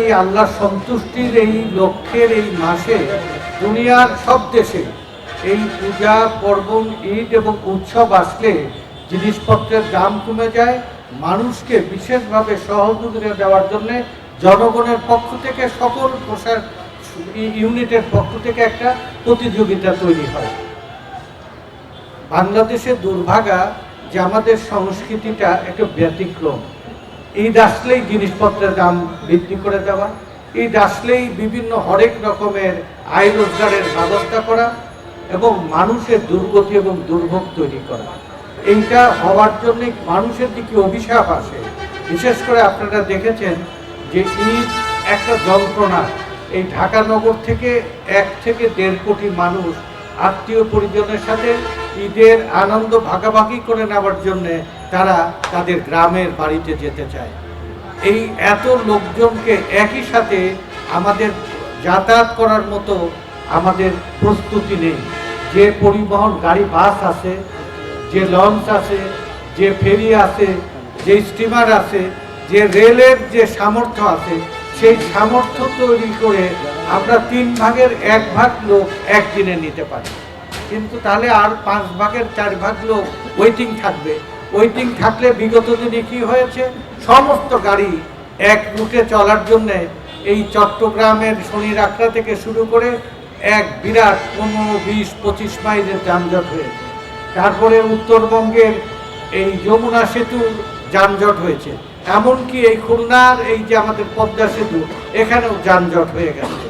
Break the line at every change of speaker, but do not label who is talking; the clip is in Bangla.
এই আল্লাহর সন্তুষ্টির এই লক্ষ্যের এই মাসে দুনিয়ার সব দেশে এই পূজা পার্বণ ঈদ এবং উৎসব আসলে জিনিসপত্রের দাম কমে যায়। মানুষকে বিশেষভাবে সহযোগিতা দেওয়ার জন্য জনগণের পক্ষ থেকে সকল প্রশাসন ইউনিটের পক্ষ থেকে একটা প্রতিযোগিতা তৈরি হয়। বাংলাদেশের দুর্ভাগা যে আমাদের সংস্কৃতিটা একটু ব্যতিক্রম। ঈদ আসলেই জিনিসপত্রের দাম বৃদ্ধি করে দেওয়া, ঈদ আসলেই বিভিন্ন হরেক রকমের আয় রোজগারের ব্যবস্থা করা এবং মানুষের দুর্গতি এবং দুর্ভোগ তৈরি করা। এইটা হওয়ার জন্য মানুষের দিকে অভিশাপ আসে। বিশেষ করে আপনারা দেখেছেন যে ঈদ একটা যন্ত্রণা। এই ঢাকা নগর থেকে 1 থেকে 1.5 কোটি মানুষ আত্মীয় পরিজনের সাথে ঈদের আনন্দ ভাগাভাগি করে নেওয়ার জন্যে তারা তাদের গ্রামের বাড়িতে যেতে চায়। এই এত লোকজনকে একই সাথে আমাদের যাতায়াত করার মতো আমাদের প্রস্তুতি নেই। যে পরিবহন গাড়ি বাস আছে, যে লঞ্চ আছে, যে ফেরি আছে, যে স্টিমার আছে, যে রেলের যে সামর্থ্য আছে, সেই সামর্থ্য তৈরি করে আমরা 3 ভাগের 1 ভাগ লোক একদিনে নিতে পারি। কিন্তু তাহলে আর 5 ভাগের 4 ভাগ লোক ওয়েটিং থাকবে। ওয়েটিং থাকলে বিগত দিনে কি হয়েছে, সমস্ত গাড়ি এক রুটে চলার জন্যে এই চট্টগ্রামের শনির আখড়া থেকে শুরু করে এক বিরাট 15, 20, 25 মাইলের যানজট হয়েছে। তারপরে উত্তরবঙ্গের এই যমুনা সেতুর যানজট হয়েছে, এমনকি এই খুলনার এই যে আমাদের পদ্মা সেতু, এখানেও যানজট হয়ে গেছে।